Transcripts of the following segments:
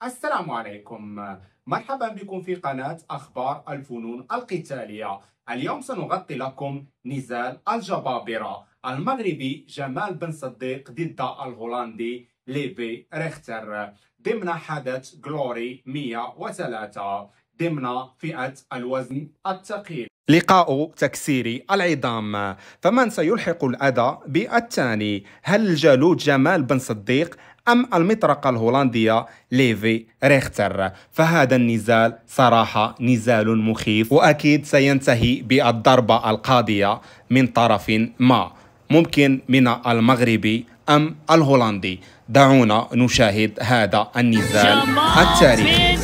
السلام عليكم. مرحبا بكم في قناة أخبار الفنون القتالية. اليوم سنغطي لكم نزال الجبابرة المغربي جمال بن صديق ضد الهولندي ليفي ريختر ضمن حدث جلوري 103 ضمن فئة الوزن الثقيل. لقاء تكسير العظام، فمن سيلحق الأذى بالثاني؟ هل الجالوت جمال بن صديق أم المطرقة الهولندية ليفي ريختر؟ فهذا النزال صراحة نزال مخيف، وأكيد سينتهي بالضربة القاضية من طرف ما، ممكن من المغربي أم الهولندي. دعونا نشاهد هذا النزال التاريخي.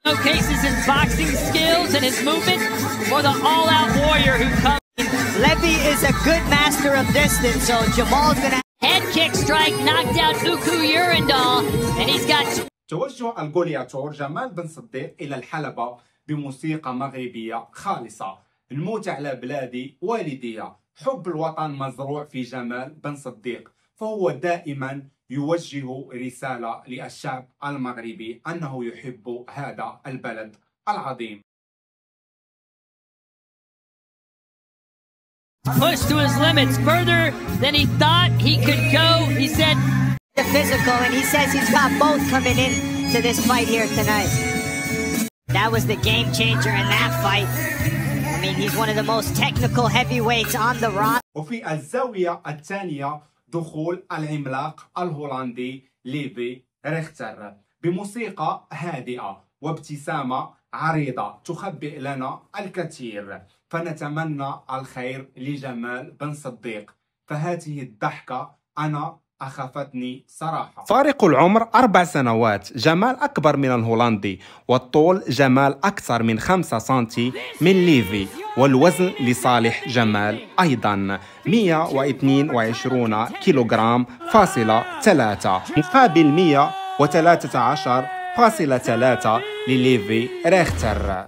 Showcases his boxing skills and his movement for the all-out warrior who comes. Levy is a good master of distance, so Jamal's gonna head kick strike knocked out Uku Urindal, and he's got. توجه الجولياتور جمال بن صديق إلى الحلبة بموسيقى مغربية خالصة. نموت على بلادي والدية. حب الوطن مزروع في جمال بن صديق، فهو دائما يوجه رسالة للشعب المغربي أنه يحب هذا البلد العظيم. Pushed to his limits further than he thought he could go. He said the physical, and he says he's got both coming in to this fight here tonight. That was the game changer in that fight. I mean, he's one of the most technical heavyweights on the roster. وفي الزاوية الثانية دخول العملاق الهولندي ليفي ريختر بموسيقى هادئة وابتسامة عريضة تخبئ لنا الكثير، فنتمنى الخير لجمال بن صديق. فهذه الضحكة أنا أخافتني صراحة. فارق العمر 4 سنوات، جمال أكبر من الهولندي، والطول جمال أكثر من 5 سنتي من ليفي، والوزن لصالح جمال أيضا 122 كيلوغرام فاصلة 3 مقابل 113.3 لليفي ريختر.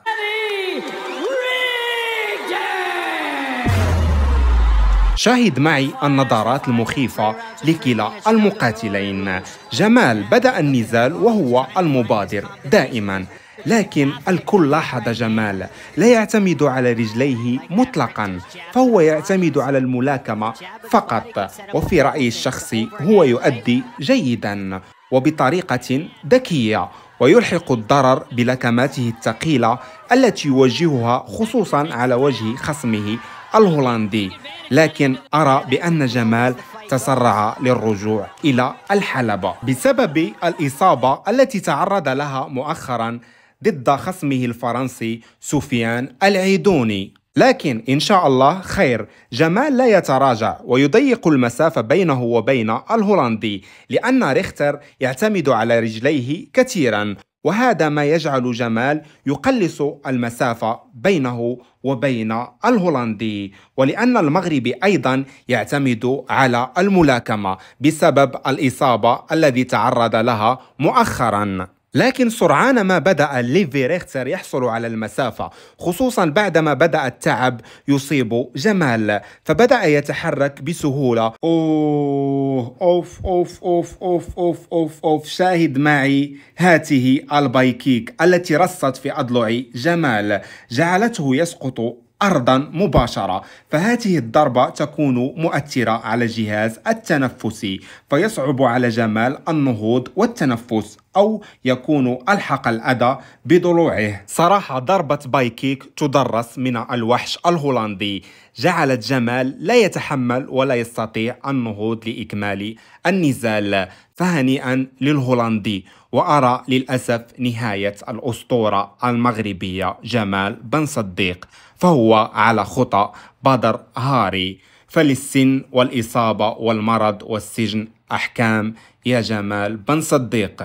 شاهد معي النظرات المخيفة لكلا المقاتلين. جمال بدأ النزال وهو المبادر دائما، لكن الكل لاحظ جمال لا يعتمد على رجليه مطلقا، فهو يعتمد على الملاكمة فقط، وفي رأيي الشخصي هو يؤدي جيدا وبطريقة ذكية، ويلحق الضرر بلكماته الثقيلة التي يوجهها خصوصا على وجه خصمه الهولندي. لكن أرى بأن جمال تسرع للرجوع إلى الحلبة بسبب الإصابة التي تعرض لها مؤخرا ضد خصمه الفرنسي سفيان العيدوني. لكن إن شاء الله خير، جمال لا يتراجع ويضيق المسافة بينه وبين الهولندي، لأن ريختر يعتمد على رجليه كثيرا، وهذا ما يجعل جمال يقلص المسافة بينه وبين الهولندي. ولأن المغربي أيضا يعتمد على الملاكمة بسبب الإصابة التي تعرض لها مؤخرا. لكن سرعان ما بدأ ليفي ريختر يحصل على المسافة، خصوصا بعدما بدأ التعب يصيب جمال، فبدأ يتحرك بسهولة. أوف أوف أوف أوف أوف أوف أوف شاهد معي هاته البايكيك التي رصت في أضلع جمال، جعلته يسقط أرضا مباشرة. فهذه الضربة تكون مؤثرة على الجهاز التنفسي، فيصعب على جمال النهوض والتنفس، أو يكون ألحق الأذى بضلوعه. صراحة ضربة بايكيك تدرس من الوحش الهولندي، جعلت جمال لا يتحمل ولا يستطيع النهوض لإكمال النزال. فهنيئا للهولندي، وأرى للأسف نهاية الأسطورة المغربية جمال بن صديق، فهو على خطى بدر هاري. فللسن والإصابة والمرض والسجن أحكام يا جمال بن صديق.